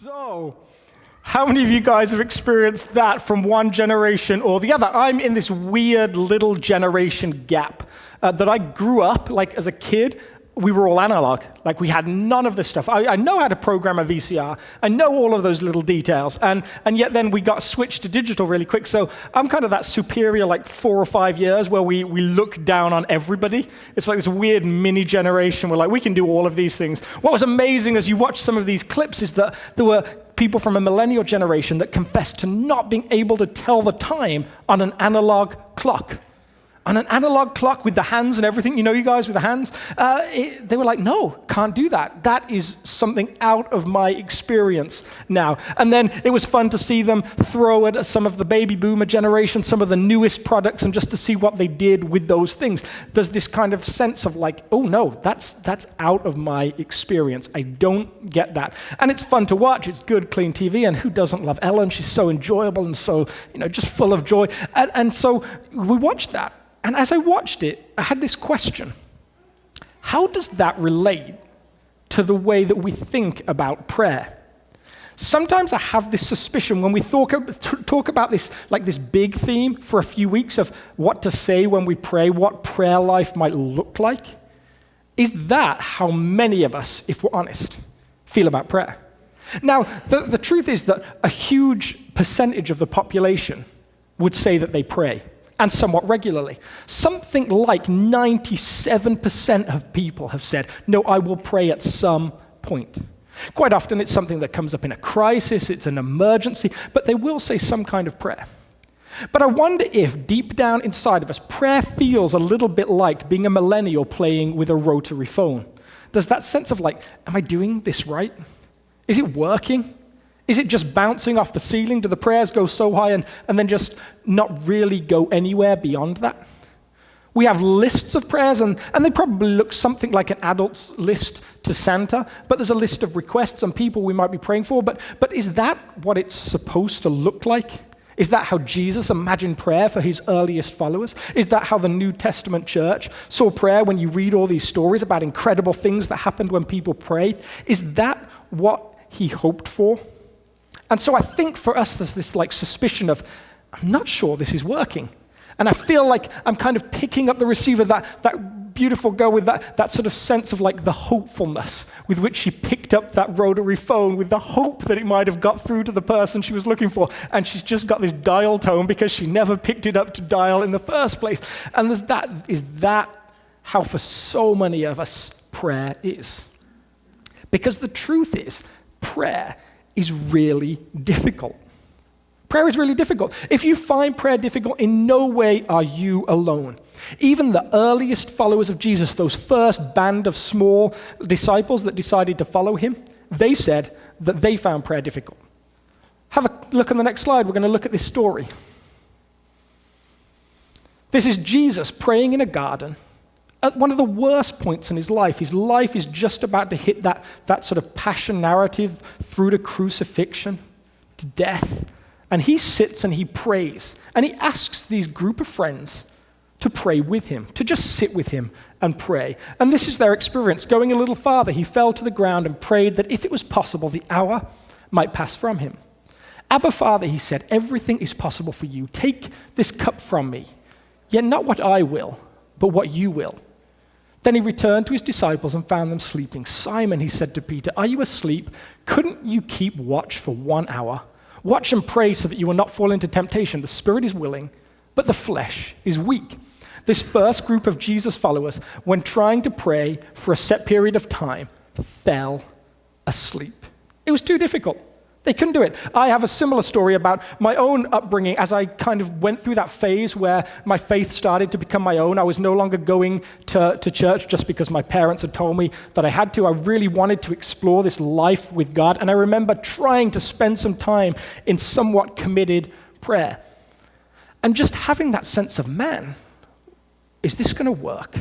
So, how many of you guys have experienced that from one generation or the other? I'm in this weird little generation gap that I grew up, like as a kid, we were all analog. Like we had none of this stuff. I know how to program a VCR. I know all of those little details. And yet then we got switched to digital really quick. So I'm kind of that superior like 4 or 5 years where we look down on everybody. It's like this weird mini generation where like we can do all of these things. What was amazing as you watch some of these clips is that there were people from a millennial generation that confessed to not being able to tell the time on an analog clock. On an analog clock with the hands and everything, you know you guys with the hands? They were like, no, can't do that. That is something out of my experience now. And then it was fun to see them throw at some of the baby boomer generation, some of the newest products, and just to see what they did with those things. There's this kind of sense of like, oh no, that's out of my experience. I don't get that. And it's fun to watch. It's good, clean TV. And who doesn't love Ellen? She's so enjoyable and so, just full of joy. And so we watched that. And as I watched it, I had this question. How does that relate to the way that we think about prayer? Sometimes I have this suspicion when we talk about this, like this big theme for a few weeks of what to say when we pray, what prayer life might look like. Is that how many of us, if we're honest, feel about prayer? Now, the truth is that a huge percentage of the population would say that they pray. And somewhat regularly. Something like 97% of people have said, no, I will pray at some point. Quite often it's something that comes up in a crisis, it's an emergency, but they will say some kind of prayer. But I wonder if deep down inside of us, prayer feels a little bit like being a millennial playing with a rotary phone. There's that sense of like, am I doing this right? Is it working? Is it just bouncing off the ceiling? Do the prayers go so high and then just not really go anywhere beyond that? We have lists of prayers, and they probably look something like an adult's list to Santa, but there's a list of requests and people we might be praying for. But is that what it's supposed to look like? Is that how Jesus imagined prayer for his earliest followers? Is that how the New Testament church saw prayer when you read all these stories about incredible things that happened when people prayed? Is that what he hoped for? And so I think for us, there's this like suspicion of, I'm not sure this is working. And I feel like I'm kind of picking up the receiver, that beautiful girl with that sort of sense of like the hopefulness with which she picked up that rotary phone with the hope that it might have got through to the person she was looking for. And she's just got this dial tone because she never picked it up to dial in the first place. And is that how for so many of us prayer is? Because the truth is, prayer is really difficult. Prayer is really difficult. If you find prayer difficult, in no way are you alone. Even the earliest followers of Jesus, those first band of small disciples that decided to follow him, they said that they found prayer difficult. Have a look on the next slide. We're going to look at this story. This is Jesus praying in a garden. At one of the worst points in his life is just about to hit that sort of passion narrative through to crucifixion, to death. And he sits and he prays. And he asks these group of friends to pray with him, to just sit with him and pray. And this is their experience. Going a little farther, he fell to the ground and prayed that if it was possible, the hour might pass from him. Abba, Father, he said, everything is possible for you. Take this cup from me, yet not what I will, but what you will. Then he returned to his disciples and found them sleeping. Simon, he said to Peter, are you asleep? Couldn't you keep watch for 1 hour? Watch and pray so that you will not fall into temptation. The spirit is willing, but the flesh is weak. This first group of Jesus followers, when trying to pray for a set period of time, fell asleep. It was too difficult. They couldn't do it. I have a similar story about my own upbringing as I kind of went through that phase where my faith started to become my own. I was no longer going to church just because my parents had told me that I had to. I really wanted to explore this life with God. And I remember trying to spend some time in somewhat committed prayer. And just having that sense of, man, is this going to work?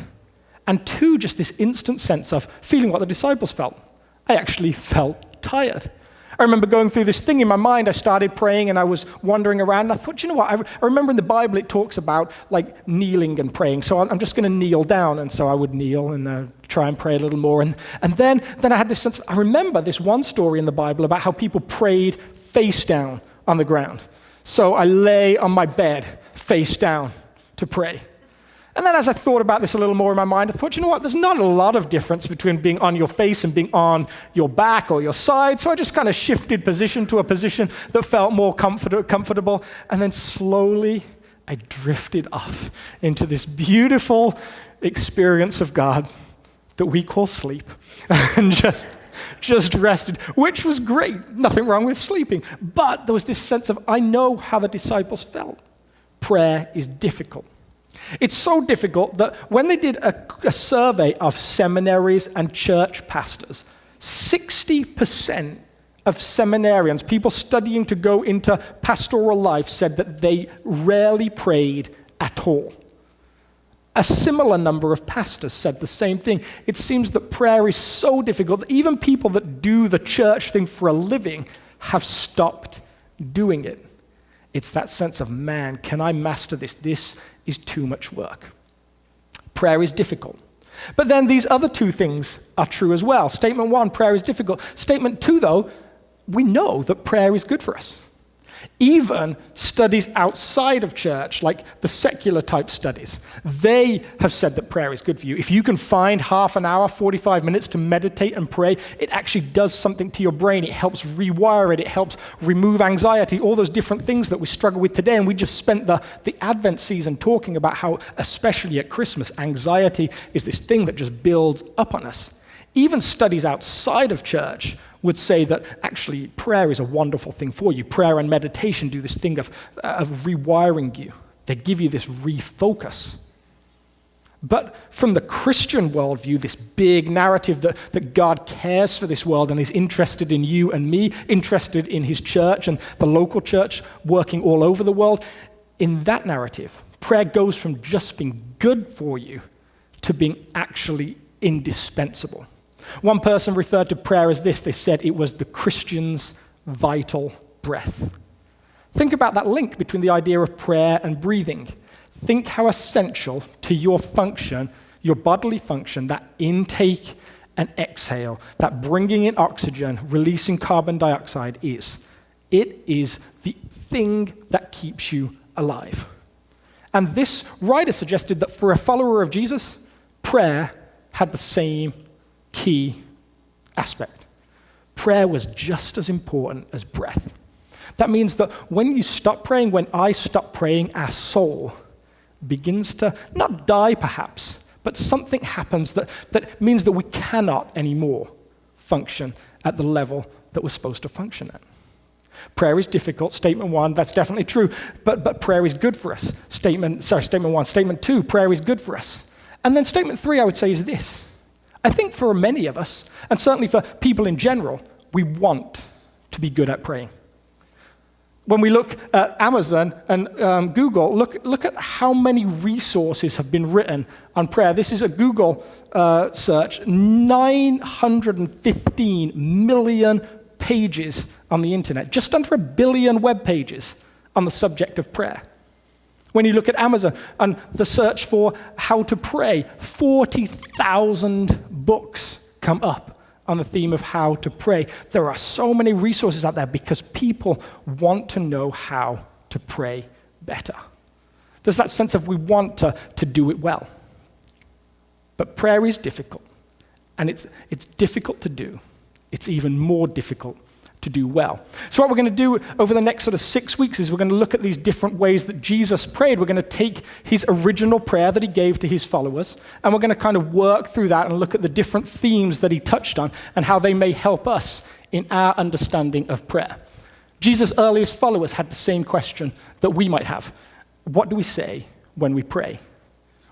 And two, just this instant sense of feeling what the disciples felt. I actually felt tired. I remember going through this thing in my mind. I started praying and I was wandering around. And I thought, you know what? I remember in the Bible it talks about like kneeling and praying. So I'm just going to kneel down. And so I would kneel and try and pray a little more. And then I had this sense I remember this one story in the Bible about how people prayed face down on the ground. So I lay on my bed face down to pray. And then as I thought about this a little more in my mind, I thought, you know what, there's not a lot of difference between being on your face and being on your back or your side. So I just kind of shifted position to a position that felt more comfortable. And then slowly I drifted off into this beautiful experience of God that we call sleep. And just rested, which was great. Nothing wrong with sleeping. But there was this sense of, I know how the disciples felt. Prayer is difficult. It's so difficult that when they did a survey of seminaries and church pastors, 60% of seminarians, people studying to go into pastoral life, said that they rarely prayed at all. A similar number of pastors said the same thing. It seems that prayer is so difficult that even people that do the church thing for a living have stopped doing it. It's that sense of, man, can I master this? This is too much work. Prayer is difficult. But then these other two things are true as well. Statement 1, prayer is difficult. Statement 2, though, we know that prayer is good for us. Even studies outside of church, like the secular type studies, they have said that prayer is good for you. If you can find half an hour, 45 minutes to meditate and pray, it actually does something to your brain. It helps rewire it. It helps remove anxiety, all those different things that we struggle with today. And we just spent the Advent season talking about how, especially at Christmas, anxiety is this thing that just builds up on us. Even studies outside of church would say that actually prayer is a wonderful thing for you. Prayer and meditation do this thing of rewiring you. They give you this refocus. But from the Christian worldview, this big narrative that God cares for this world and is interested in you and me, interested in his church and the local church working all over the world, in that narrative, prayer goes from just being good for you to being actually indispensable. One person referred to prayer as this. They said it was the Christian's vital breath. Think about that link between the idea of prayer and breathing. Think how essential to your function, your bodily function, that intake and exhale, that bringing in oxygen, releasing carbon dioxide is. It is the thing that keeps you alive. And this writer suggested that for a follower of Jesus, prayer had the same key aspect. Prayer was just as important as breath. That means that when you stop praying, when I stop praying, our soul begins to not die perhaps, but something happens that means that we cannot anymore function at the level that we're supposed to function at. Prayer is difficult. Statement 1, that's definitely true, but prayer is good for us. Statement 1. Statement 2, prayer is good for us. And then statement 3, I would say, is this. I think for many of us, and certainly for people in general, we want to be good at praying. When we look at Amazon and Google, look at how many resources have been written on prayer. This is a Google search, 915 million pages on the internet, just under 1 billion web pages on the subject of prayer. When you look at Amazon and the search for how to pray, 40,000 books come up on the theme of how to pray. There are so many resources out there because people want to know how to pray better. There's that sense of we want to do it well. But prayer is difficult, and it's difficult to do. It's even more difficult to do well. So what we're going to do over the next sort of 6 weeks is we're going to look at these different ways that Jesus prayed. We're going to take his original prayer that he gave to his followers, and we're going to kind of work through that and look at the different themes that he touched on and how they may help us in our understanding of prayer. Jesus' earliest followers had the same question that we might have. What do we say when we pray?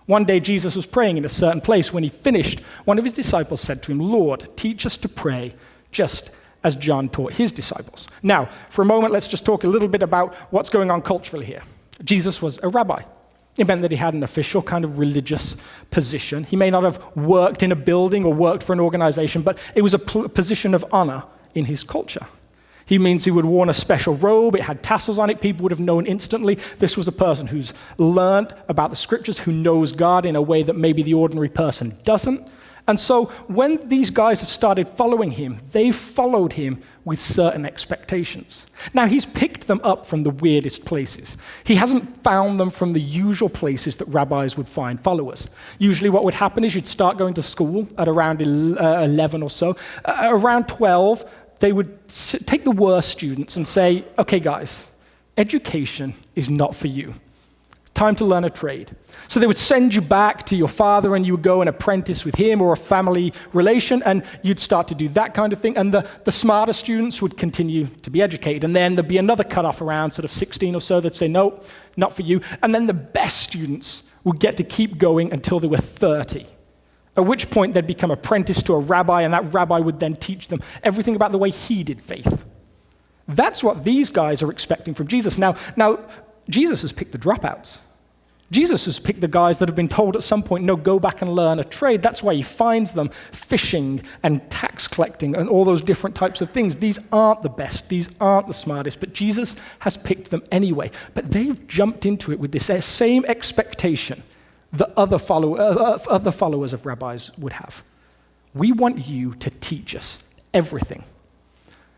One day Jesus was praying in a certain place. When he finished, one of his disciples said to him, "Lord, teach us to pray just as John taught his disciples." Now, for a moment, let's just talk a little bit about what's going on culturally here. Jesus was a rabbi. It meant that he had an official kind of religious position. He may not have worked in a building or worked for an organization, but it was a position of honor in his culture. He means he would have worn a special robe. It had tassels on it. People would have known instantly this was a person who's learned about the scriptures, who knows God in a way that maybe the ordinary person doesn't. And so when these guys have started following him, they've followed him with certain expectations. Now, he's picked them up from the weirdest places. He hasn't found them from the usual places that rabbis would find followers. Usually what would happen is you'd start going to school at around 11 or so. Around 12, they would take the worst students and say, okay, guys, education is not for you. Time to learn a trade. So they would send you back to your father and you would go and apprentice with him or a family relation, and you'd start to do that kind of thing. And the smarter students would continue to be educated. And then there'd be another cutoff around sort of 16 or so. They'd say, no, not for you. And then the best students would get to keep going until they were 30. At which point they'd become apprenticed to a rabbi, and that rabbi would then teach them everything about the way he did faith. That's what these guys are expecting from Jesus. Now, Jesus has picked the dropouts. Jesus has picked the guys that have been told at some point, no, go back and learn a trade. That's why he finds them fishing and tax collecting and all those different types of things. These aren't the best. These aren't the smartest. But Jesus has picked them anyway. But they've jumped into it with this same expectation that other followers of rabbis would have. We want you to teach us everything.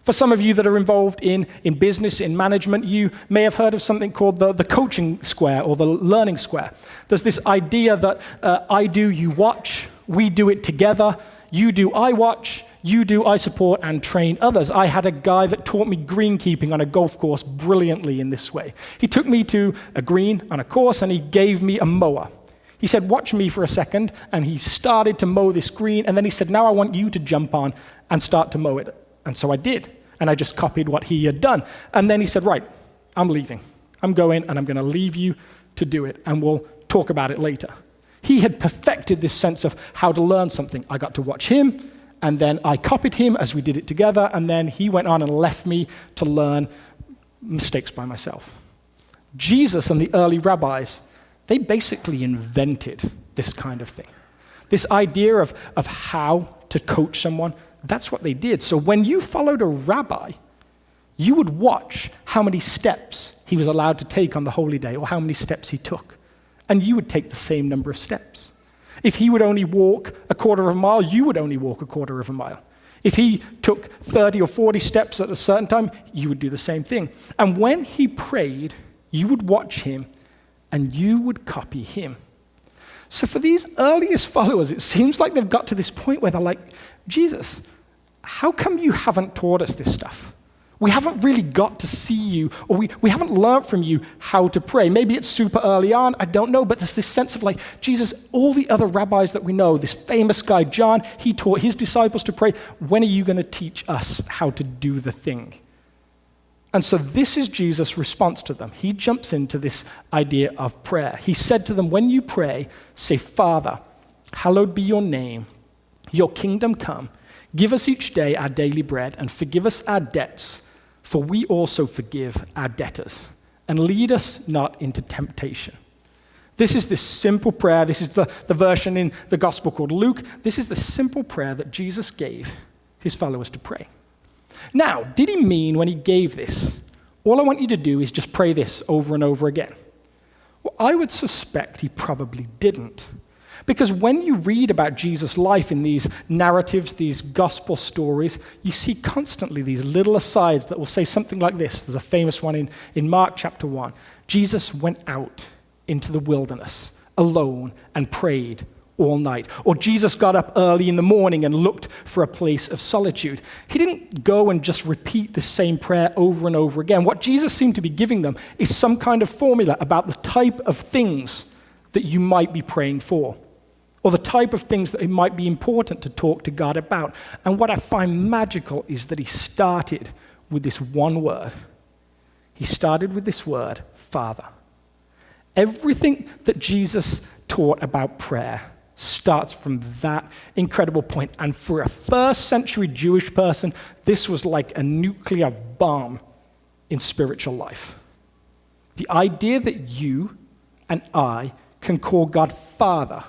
For some of you that are involved in business, in management, you may have heard of something called the coaching square or the learning square. There's this idea that I do, you watch, we do it together, you do, I watch, you do, I support and train others. I had a guy that taught me greenkeeping on a golf course brilliantly in this way. He took me to a green on a course and he gave me a mower. He said, watch me for a second, and he started to mow this green, and then he said, now I want you to jump on and start to mow it. And so I did, and I just copied what he had done. And then he said, right, I'm leaving. I'm going, and I'm going to leave you to do it, and we'll talk about it later. He had perfected this sense of how to learn something. I got to watch him, and then I copied him as we did it together, and then he went on and left me to learn mistakes by myself. Jesus and the early rabbis, they basically invented this kind of thing. This idea of how to coach someone, that's what they did. So when you followed a rabbi, you would watch how many steps he was allowed to take on the holy day or how many steps he took. And you would take the same number of steps. If he would only walk a quarter of a mile, you would only walk a quarter of a mile. If he took 30 or 40 steps at a certain time, you would do the same thing. And when he prayed, you would watch him and you would copy him. So for these earliest followers, it seems like they've got to this point where they're like, Jesus, how come you haven't taught us this stuff? We haven't really got to see you, or we haven't learned from you how to pray. Maybe it's super early on, I don't know, but there's this sense of like, Jesus, all the other rabbis that we know, this famous guy, John, he taught his disciples to pray. When are you going to teach us how to do the thing? And so this is Jesus' response to them. He jumps into this idea of prayer. He said to them, when you pray, say, Father, hallowed be your name, your kingdom come. Give us each day our daily bread and forgive us our debts, for we also forgive our debtors. And lead us not into temptation. This is this simple prayer. This is the version in the gospel called Luke. This is the simple prayer that Jesus gave his followers to pray. Now, did he mean when he gave this, all I want you to do is just pray this over and over again? Well, I would suspect he probably didn't. Because when you read about Jesus' life in these narratives, these gospel stories, you see constantly these little asides that will say something like this. There's a famous one in Mark chapter 1. Jesus went out into the wilderness alone and prayed all night. Or Jesus got up early in the morning and looked for a place of solitude. He didn't go and just repeat the same prayer over and over again. What Jesus seemed to be giving them is some kind of formula about the type of things that you might be praying for, or the type of things that it might be important to talk to God about. And what I find magical is that he started with this one word. He started with this word, Father. Everything that Jesus taught about prayer starts from that incredible point. And for a first century Jewish person, this was like a nuclear bomb in spiritual life. The idea that you and I can call God Father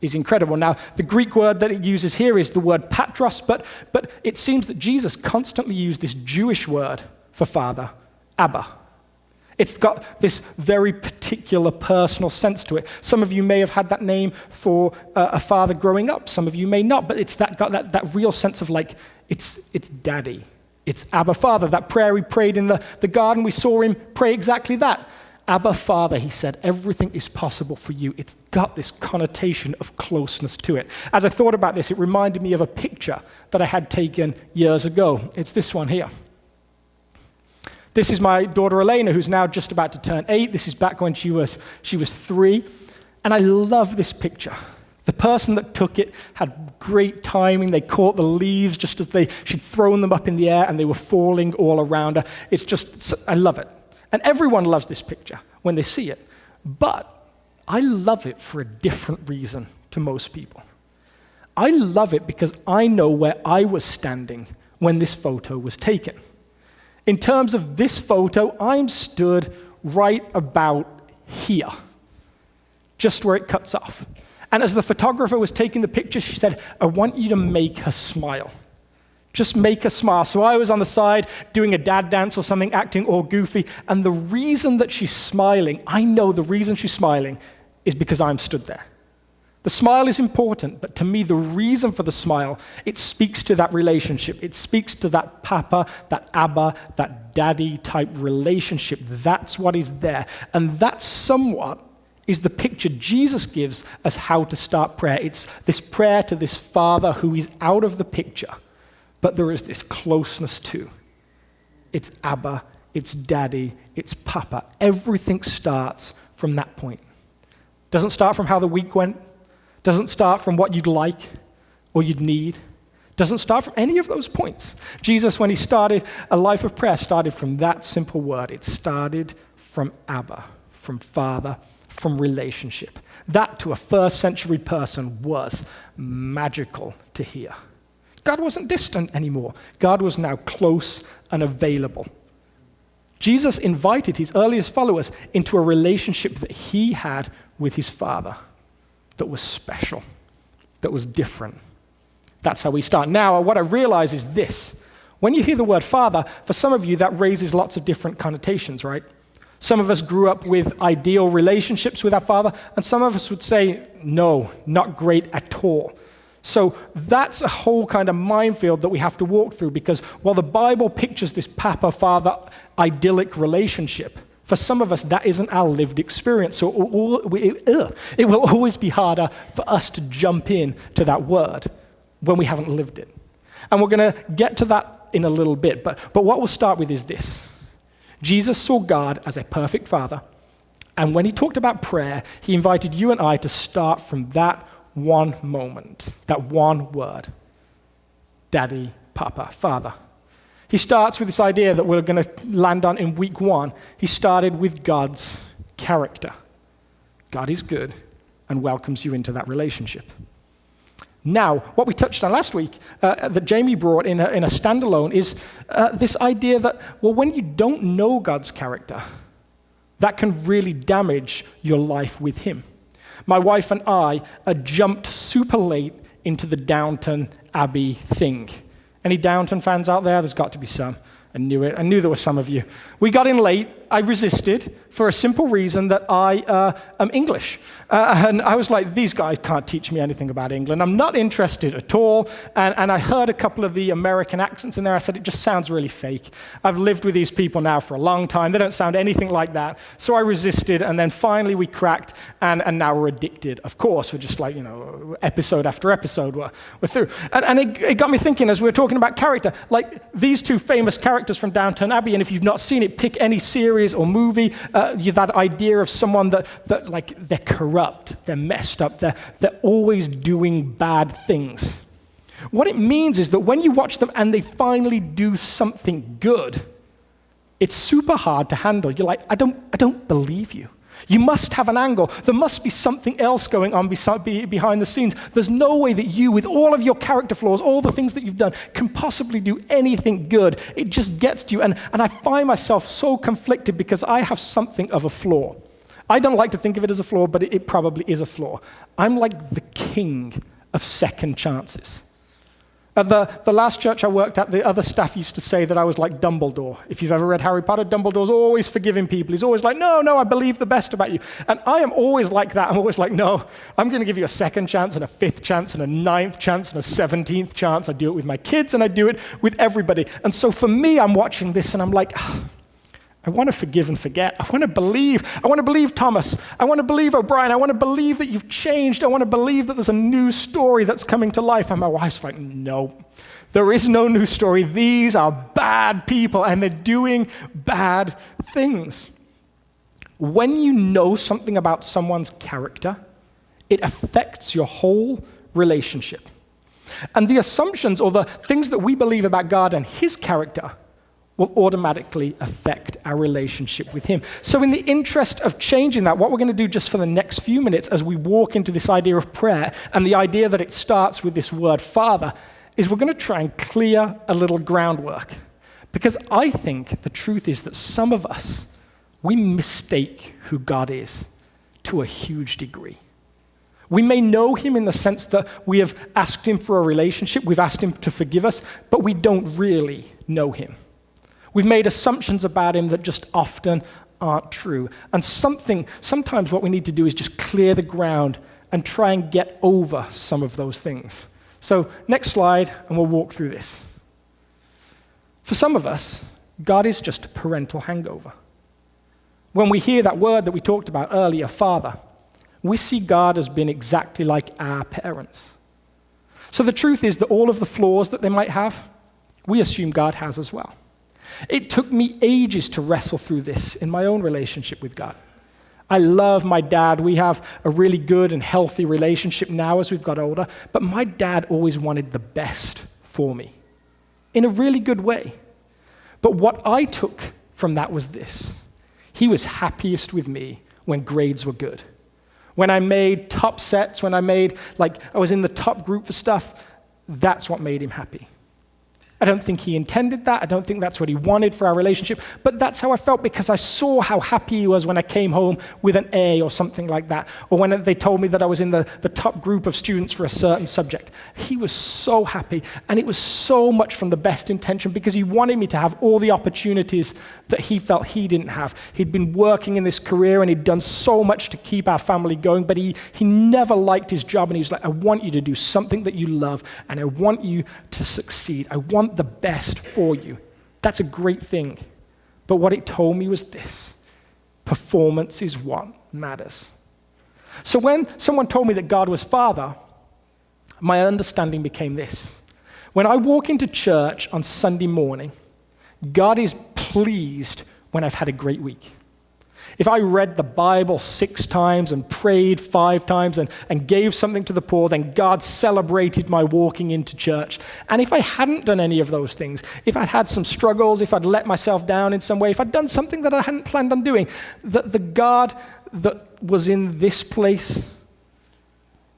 is incredible. Now, the Greek word that it uses here is the word patros, but it seems that Jesus constantly used this Jewish word for father, Abba. It's got this very particular personal sense to it. Some of you may have had that name for a father growing up. Some of you may not, but it's got that real sense of like, it's daddy. It's Abba Father. That prayer we prayed in the garden, we saw him pray exactly that. Abba Father, he said, everything is possible for you. It's got this connotation of closeness to it. As I thought about this, it reminded me of a picture that I had taken years ago. It's this one here. This is my daughter Elena, who's now just about to turn 8. This is back when she was 3. And I love this picture. The person that took it had great timing. They caught the leaves just as she'd thrown them up in the air and they were falling all around her. It's just, I love it. And everyone loves this picture when they see it. But I love it for a different reason to most people. I love it because I know where I was standing when this photo was taken. In terms of this photo, I'm stood right about here, just where it cuts off. And as the photographer was taking the picture, she said, I want you to make her smile. Just make her smile. So I was on the side doing a dad dance or something, acting all goofy. And the reason that she's smiling, I know the reason she's smiling is because I'm stood there. The smile is important, but to me, the reason for the smile, it speaks to that relationship. It speaks to that papa, that Abba, that daddy type relationship. That's what is there. And that somewhat is the picture Jesus gives as how to start prayer. It's this prayer to this father who is out of the picture. But there is this closeness too. It's Abba, it's daddy, it's papa. Everything starts from that point. Doesn't start from how the week went. Doesn't start from what you'd like or you'd need. Doesn't start from any of those points. Jesus, when he started a life of prayer, started from that simple word. It started from Abba, from father, from relationship. That to a first century person was magical to hear. God wasn't distant anymore. God was now close and available. Jesus invited his earliest followers into a relationship that he had with his Father that was special, that was different. That's how we start. Now, what I realize is this. When you hear the word Father, for some of you, that raises lots of different connotations, right? Some of us grew up with ideal relationships with our Father, and some of us would say, no, not great at all. So that's a whole kind of minefield that we have to walk through because while the Bible pictures this papa-father idyllic relationship, for some of us that isn't our lived experience. So it will always be harder for us to jump in to that word when we haven't lived it. And we're going to get to that in a little bit. But what we'll start with is this. Jesus saw God as a perfect father. And when he talked about prayer, he invited you and I to start from that one moment, that one word, daddy, papa, father. He starts with this idea that we're going to land on in week 1. He started with God's character. God is good and welcomes you into that relationship. Now, what we touched on last week that Jamie brought in a standalone is this idea that, well, when you don't know God's character, that can really damage your life with him. My wife and I jumped super late into the Downton Abbey thing. Any Downton fans out there? There's got to be some. I knew it. I knew there were some of you. We got in late. I resisted for a simple reason that I am English. And I was like, these guys can't teach me anything about England. I'm not interested at all. And I heard a couple of the American accents in there. I said, it just sounds really fake. I've lived with these people now for a long time. They don't sound anything like that. So I resisted. And then finally we cracked. And now we're addicted. Of course, we're just like, episode after episode, we're through. And it got me thinking as we were talking about character, like these two famous characters from Downton Abbey. And if you've not seen it, pick any series or movie, that idea of someone that like they're corrupt, they're messed up, they're always doing bad things. What it means is that when you watch them and they finally do something good, it's super hard to handle. You're like, I don't believe you. You must have an angle. There must be something else going on behind the scenes. There's no way that you, with all of your character flaws, all the things that you've done, can possibly do anything good. It just gets to you. And I find myself so conflicted because I have something of a flaw. I don't like to think of it as a flaw, but it probably is a flaw. I'm like the king of second chances. At the last church I worked at, the other staff used to say that I was like Dumbledore. If you've ever read Harry Potter, Dumbledore's always forgiving people. He's always like, no, I believe the best about you. And I am always like that. I'm always like, no, I'm going to give you a second chance and a fifth chance and a ninth chance and a 17th chance. I do it with my kids and I do it with everybody. And so for me, I'm watching this and I'm like, I want to forgive and forget. I want to believe. I want to believe Thomas. I want to believe O'Brien. I want to believe that you've changed. I want to believe that there's a new story that's coming to life. And my wife's like, no, there is no new story. These are bad people and they're doing bad things. When you know something about someone's character, it affects your whole relationship. And the assumptions or the things that we believe about God and his character will automatically affect our relationship with him. So in the interest of changing that, what we're going to do just for the next few minutes as we walk into this idea of prayer and the idea that it starts with this word Father, is we're going to try and clear a little groundwork. Because I think the truth is that some of us, we mistake who God is to a huge degree. We may know him in the sense that we have asked him for a relationship, we've asked him to forgive us, but we don't really know him. We've made assumptions about him that just often aren't true. And sometimes what we need to do is just clear the ground and try and get over some of those things. So next slide, and we'll walk through this. For some of us, God is just a parental hangover. When we hear that word that we talked about earlier, Father, we see God as being exactly like our parents. So the truth is that all of the flaws that they might have, we assume God has as well. It took me ages to wrestle through this in my own relationship with God. I love my dad. We have a really good and healthy relationship now as we've got older, but my dad always wanted the best for me in a really good way. But what I took from that was this. He was happiest with me when grades were good. When I made top sets, when I was in the top group for stuff, that's what made him happy. I don't think he intended that. I don't think that's what he wanted for our relationship. But that's how I felt because I saw how happy he was when I came home with an A or something like that. Or when they told me that I was in the top group of students for a certain subject. He was so happy. And it was so much from the best intention because he wanted me to have all the opportunities that he felt he didn't have. He'd been working in this career and he'd done so much to keep our family going, but he never liked his job. And he was like, I want you to do something that you love and I want you to succeed. I want the best for you. That's a great thing. But what it told me was this: performance is what matters. So when someone told me that God was Father, my understanding became this. When I walk into church on Sunday morning, God is pleased when I've had a great week. If I read the Bible 6 times and prayed 5 times and gave something to the poor, then God celebrated my walking into church. And if I hadn't done any of those things, if I'd had some struggles, if I'd let myself down in some way, if I'd done something that I hadn't planned on doing, the God that was in this place,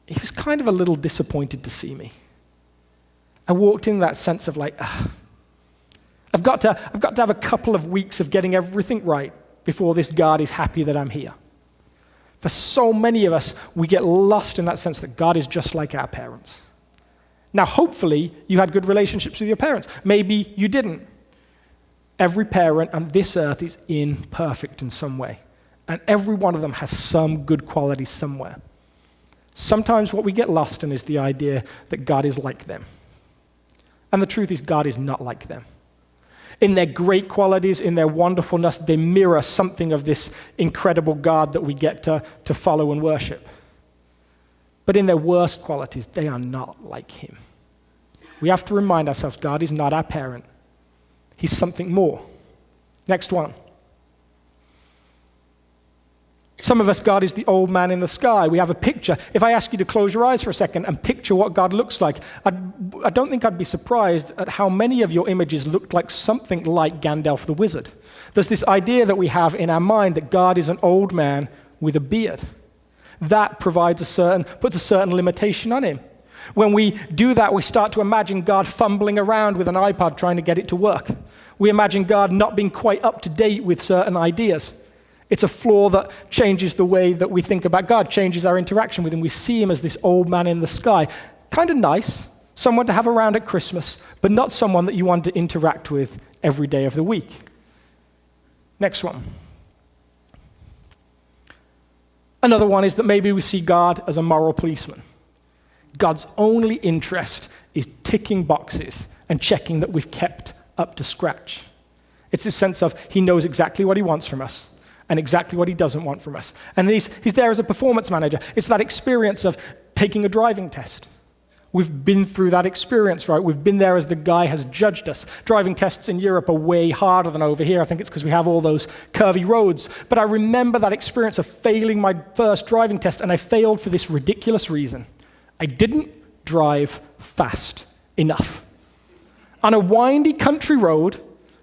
he was kind of a little disappointed to see me. I walked in that sense of like, I've got to have a couple of weeks of getting everything right before this God is happy that I'm here. For so many of us, we get lost in that sense that God is just like our parents. Now, hopefully, you had good relationships with your parents. Maybe you didn't. Every parent on this earth is imperfect in some way. And every one of them has some good qualities somewhere. Sometimes what we get lost in is the idea that God is like them. And the truth is, God is not like them. In their great qualities, in their wonderfulness, they mirror something of this incredible God that we get to follow and worship. But in their worst qualities, they are not like him. We have to remind ourselves, God is not our parent. He's something more. Next one. Some of us, God is the old man in the sky. We have a picture. If I ask you to close your eyes for a second and picture what God looks like, I don't think I'd be surprised at how many of your images looked like something like Gandalf the Wizard. There's this idea that we have in our mind that God is an old man with a beard. That puts a certain limitation on him. When we do that, we start to imagine God fumbling around with an iPod trying to get it to work. We imagine God not being quite up to date with certain ideas. It's a flaw that changes the way that we think about God, changes our interaction with him. We see him as this old man in the sky. Kind of nice, someone to have around at Christmas, but not someone that you want to interact with every day of the week. Next one. Another one is that maybe we see God as a moral policeman. God's only interest is ticking boxes and checking that we've kept up to scratch. It's this sense of he knows exactly what he wants from us and exactly what he doesn't want from us. And he's there as a performance manager. It's that experience of taking a driving test. We've been through that experience, right? We've been there as the guy has judged us. Driving tests in Europe are way harder than over here. I think it's because we have all those curvy roads. But I remember that experience of failing my first driving test, and I failed for this ridiculous reason. I didn't drive fast enough. On a windy country road,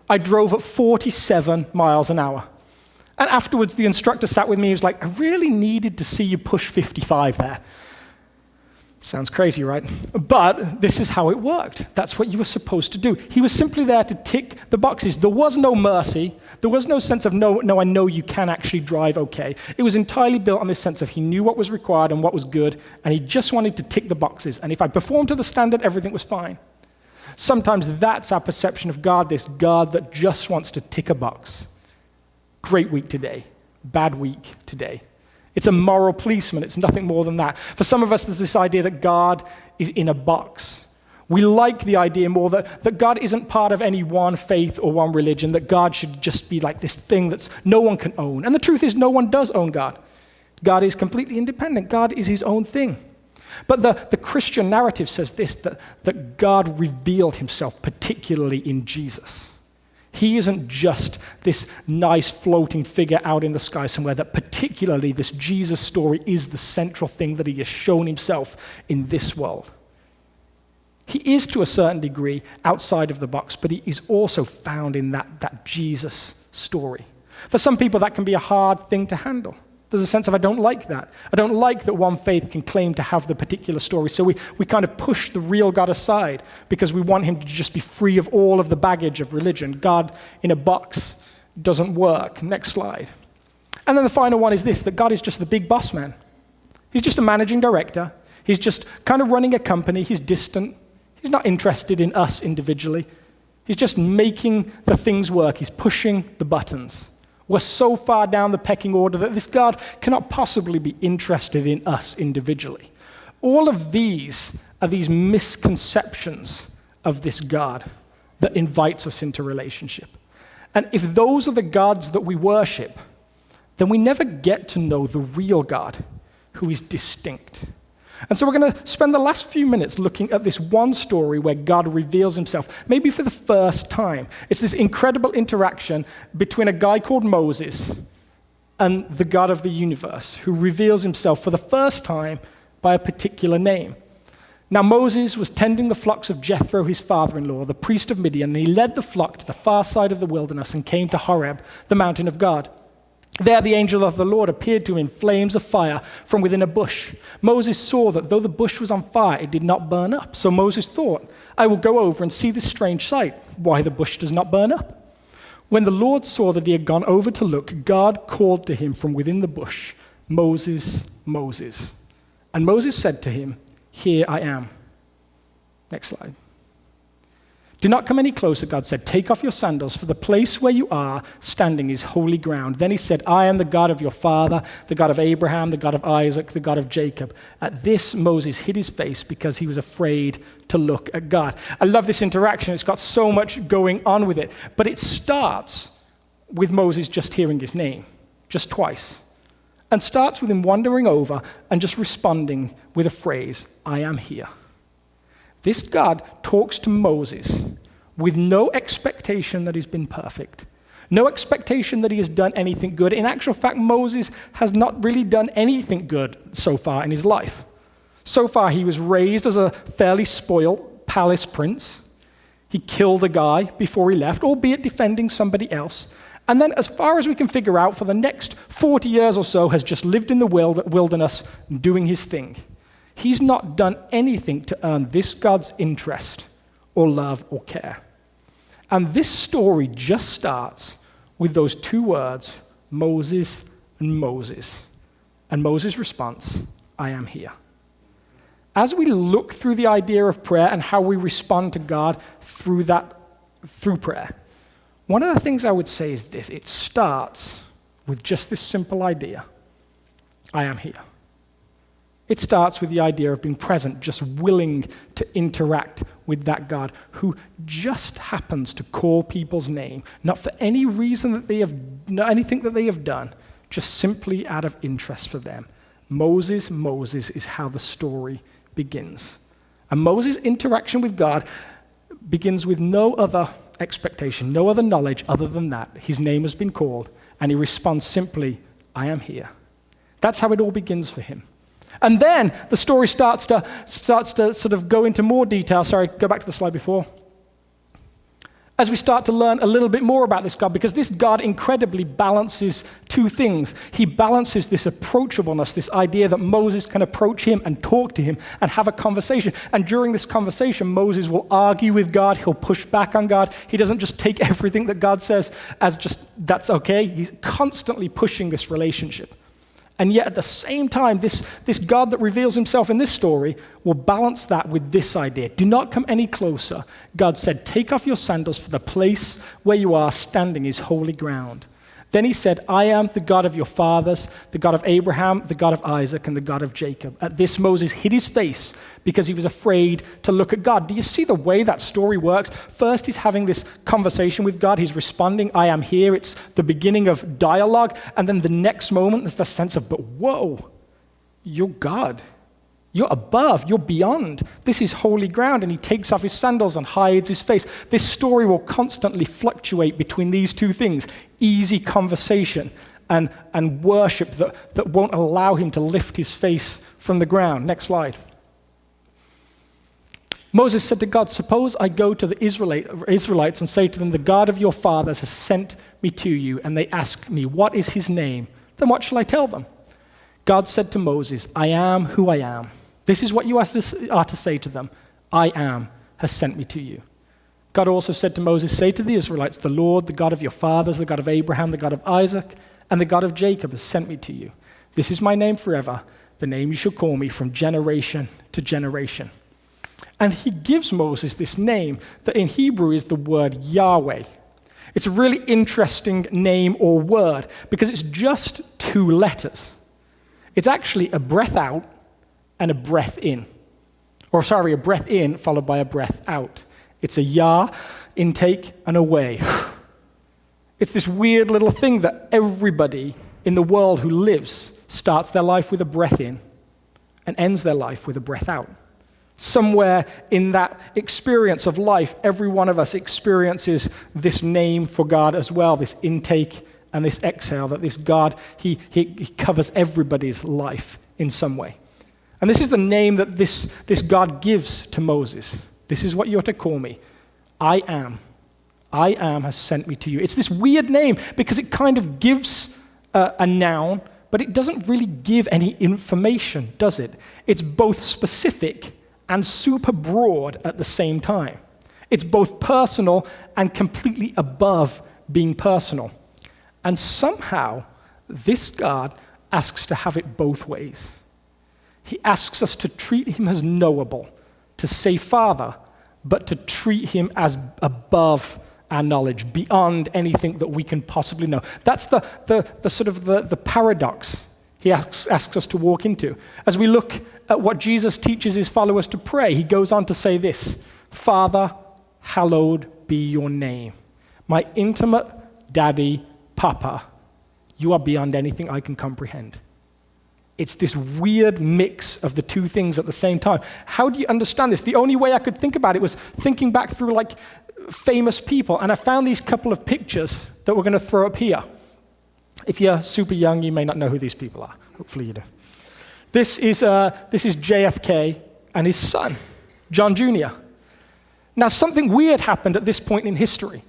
I drove at 47 miles an hour. And afterwards, the instructor sat with me. He was like, I really needed to see you push 55 there. Sounds crazy, right? But this is how it worked. That's what you were supposed to do. He was simply there to tick the boxes. There was no mercy. There was no sense of, no, I know you can actually drive okay. It was entirely built on this sense of he knew what was required and what was good, and he just wanted to tick the boxes. And if I performed to the standard, everything was fine. Sometimes that's our perception of God, this God that just wants to tick a box. Great week today. Bad week today. It's a moral policeman. It's nothing more than that. For some of us, there's this idea that God is in a box. We like the idea more that God isn't part of any one faith or one religion, that God should just be like this thing that no one can own. And the truth is, no one does own God. God is completely independent. God is his own thing. But the Christian narrative says this, that God revealed himself particularly in Jesus. He isn't just this nice floating figure out in the sky somewhere, that particularly this Jesus story is the central thing that he has shown himself in this world. He is to a certain degree outside of the box, but he is also found in that Jesus story. For some people, that can be a hard thing to handle. There's a sense of, I don't like that. I don't like that one faith can claim to have the particular story. So we kind of push the real God aside because we want him to just be free of all of the baggage of religion. God in a box doesn't work. Next slide. And then the final one is this, that God is just the big boss man. He's just a managing director. He's just kind of running a company. He's distant. He's not interested in us individually. He's just making the things work. He's pushing the buttons. We're so far down the pecking order that this God cannot possibly be interested in us individually. All of these are these misconceptions of this God that invites us into relationship. And if those are the gods that we worship, then we never get to know the real God, who is distinct. And so we're going to spend the last few minutes looking at this one story where God reveals himself, maybe for the first time. It's this incredible interaction between a guy called Moses and the God of the universe, who reveals himself for the first time by a particular name. Now Moses was tending the flocks of Jethro, his father-in-law, the priest of Midian, and he led the flock to the far side of the wilderness and came to Horeb, the mountain of God. There the angel of the Lord appeared to him in flames of fire from within a bush. Moses saw that though the bush was on fire, it did not burn up. So Moses thought, I will go over and see this strange sight, why the bush does not burn up. When the Lord saw that he had gone over to look, God called to him from within the bush, Moses, Moses. And Moses said to him, Here I am. Next slide. Do not come any closer, God said. Take off your sandals, for the place where you are standing is holy ground. Then he said, I am the God of your father, the God of Abraham, the God of Isaac, the God of Jacob. At this, Moses hid his face because he was afraid to look at God. I love this interaction. It's got so much going on with it. But it starts with Moses just hearing his name, just twice. And starts with him wandering over and just responding with a phrase, I am here. This God talks to Moses with no expectation that he's been perfect, no expectation that he has done anything good. In actual fact, Moses has not really done anything good so far in his life. So far, he was raised as a fairly spoiled palace prince. He killed a guy before he left, albeit defending somebody else. And then, as far as we can figure out, for the next 40 years or so, has just lived in the wilderness doing his thing. He's not done anything to earn this God's interest or love or care. And this story just starts with those two words, Moses, and Moses. And Moses' response, I am here. As we look through the idea of prayer and how we respond to God through prayer, one of the things I would say is this: it starts with just this simple idea, I am here. It starts with the idea of being present, just willing to interact with that God who just happens to call people's name, not for any reason that they have, not anything that they have done, just simply out of interest for them. Moses is how the story begins. And Moses' interaction with God begins with no other expectation, no other knowledge other than that. His name has been called, and he responds simply, I am here. That's how it all begins for him. And then the story starts to sort of go into more detail. Sorry, go back to the slide before. As we start to learn a little bit more about this God, because this God incredibly balances two things. He balances this approachableness, this idea that Moses can approach him and talk to him and have a conversation. And during this conversation, Moses will argue with God. He'll push back on God. He doesn't just take everything that God says as just, that's okay. He's constantly pushing this relationship. And yet at the same time, this God that reveals himself in this story will balance that with this idea. Do not come any closer. God said, take off your sandals, for the place where you are standing is holy ground. Then he said, I am the God of your fathers, the God of Abraham, the God of Isaac, and the God of Jacob. At this, Moses hid his face because he was afraid to look at God. Do you see the way that story works? First, he's having this conversation with God. He's responding, I am here. It's the beginning of dialogue. And then the next moment, there's the sense of, but whoa, you're God. You're above, you're beyond. This is holy ground. And he takes off his sandals and hides his face. This story will constantly fluctuate between these two things: easy conversation and worship that won't allow him to lift his face from the ground. Next slide. Moses said to God, suppose I go to the Israelites and say to them, the God of your fathers has sent me to you, and they ask me, what is his name? Then what shall I tell them? God said to Moses, I am who I am. This is what you are to say to them. I am has sent me to you. God also said to Moses, say to the Israelites, the Lord, the God of your fathers, the God of Abraham, the God of Isaac, and the God of Jacob has sent me to you. This is my name forever, the name you shall call me from generation to generation. And he gives Moses this name that in Hebrew is the word Yahweh. It's a really interesting name or word because it's just two letters. It's actually a breath out and a breath in. A breath in followed by a breath out. It's a Yah, intake, and away. It's this weird little thing that everybody in the world who lives starts their life with a breath in and ends their life with a breath out. Somewhere in that experience of life, every one of us experiences this name for God as well, this intake and this exhale, that this God, he covers everybody's life in some way. And this is the name that this God gives to Moses. This is what you're to call me. I am has sent me to you. It's this weird name because it kind of gives a noun, but it doesn't really give any information, does it? It's both specific and super broad at the same time. It's both personal and completely above being personal. And somehow, this God asks to have it both ways. He asks us to treat him as knowable, to say Father, but to treat him as above our knowledge, beyond anything that we can possibly know. That's the sort of the paradox he asks us to walk into. As we look at what Jesus teaches his followers to pray, he goes on to say this: Father, hallowed be your name. My intimate daddy, Papa, you are beyond anything I can comprehend. It's this weird mix of the two things at the same time. How do you understand this? The only way I could think about it was thinking back through like famous people, and I found these couple of pictures that we're going to throw up here. If you're super young, you may not know who these people are. Hopefully you do. This is JFK and his son, John Jr. Now, something weird happened at this point in history.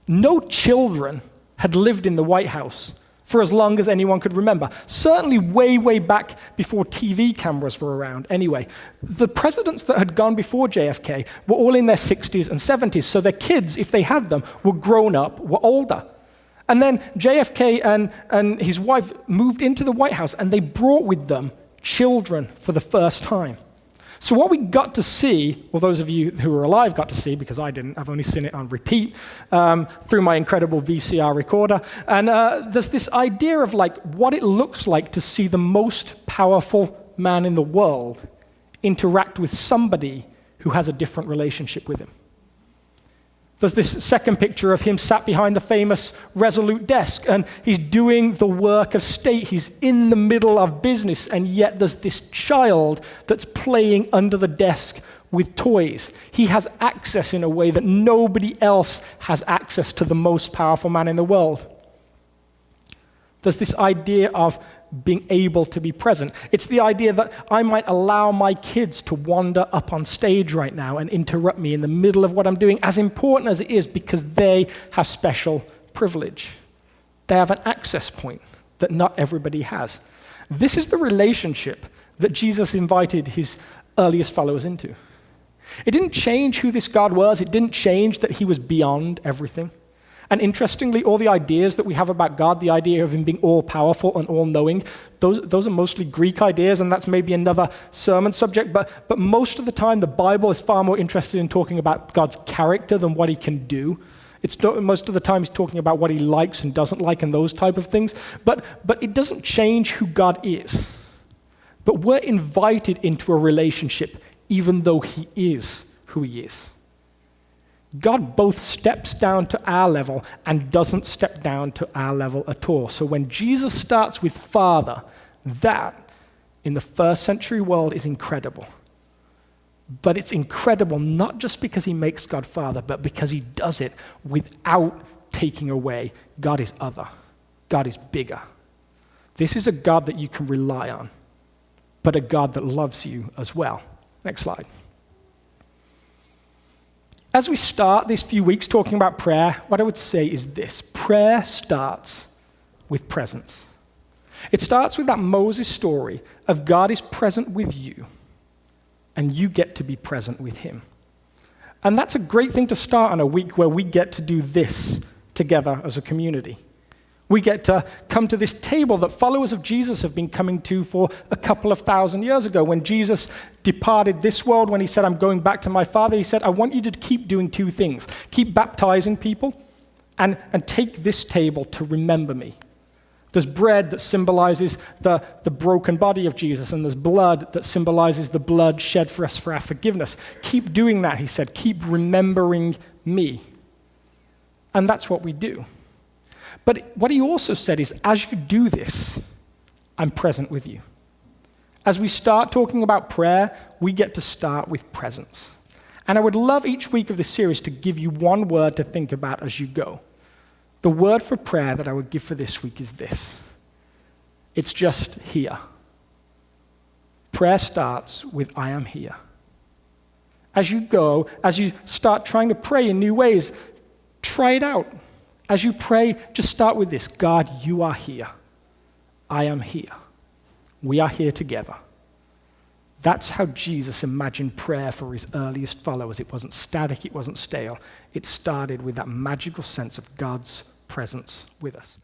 No children had lived in the White House for as long as anyone could remember. Certainly way, way back before TV cameras were around. Anyway, the presidents that had gone before JFK were all in their 60s and 70s, so their kids, if they had them, were grown up, were older. And then JFK and his wife moved into the White House, and they brought with them children for the first time. So what we got to see, well, those of you who were alive got to see, because I didn't, I've only seen it on repeat through my incredible VCR recorder, and there's this idea of like what it looks like to see the most powerful man in the world interact with somebody who has a different relationship with him. There's this second picture of him sat behind the famous Resolute desk, and he's doing the work of state. He's in the middle of business, and yet there's this child that's playing under the desk with toys. He has access in a way that nobody else has access to the most powerful man in the world. There's this idea of being able to be present. It's the idea that I might allow my kids to wander up on stage right now and interrupt me in the middle of what I'm doing, as important as it is, because they have special privilege. They have an access point that not everybody has. This is the relationship that Jesus invited his earliest followers into. It didn't change who this God was. It didn't change that he was beyond everything. And interestingly, all the ideas that we have about God, the idea of him being all-powerful and all-knowing, those are mostly Greek ideas, and that's maybe another sermon subject, but most of the time, the Bible is far more interested in talking about God's character than what he can do. Most of the time, he's talking about what he likes and doesn't like and those type of things, but it doesn't change who God is. But we're invited into a relationship even though he is who he is. God both steps down to our level and doesn't step down to our level at all. So when Jesus starts with Father, that in the first century world is incredible. But it's incredible not just because he makes God Father, but because he does it without taking away. God is other. God is bigger. This is a God that you can rely on, but a God that loves you as well. Next slide. As we start these few weeks talking about prayer, what I would say is this: prayer starts with presence. It starts with that Moses story of God is present with you, and you get to be present with him. And that's a great thing to start on a week where we get to do this together as a community. We get to come to this table that followers of Jesus have been coming to for a couple of thousand years ago. When Jesus departed this world, when he said, I'm going back to my Father, he said, I want you to keep doing two things. Keep baptizing people and take this table to remember me. There's bread that symbolizes the broken body of Jesus, and there's blood that symbolizes the blood shed for us for our forgiveness. Keep doing that, he said. Keep remembering me. And that's what we do. But what he also said is, as you do this, I'm present with you. As we start talking about prayer, we get to start with presence. And I would love each week of this series to give you one word to think about as you go. The word for prayer that I would give for this week is this. It's just here. Prayer starts with I am here. As you go, as you start trying to pray in new ways, try it out. As you pray, just start with this. God, you are here. I am here. We are here together. That's how Jesus imagined prayer for his earliest followers. It wasn't static, it wasn't stale. It started with that magical sense of God's presence with us.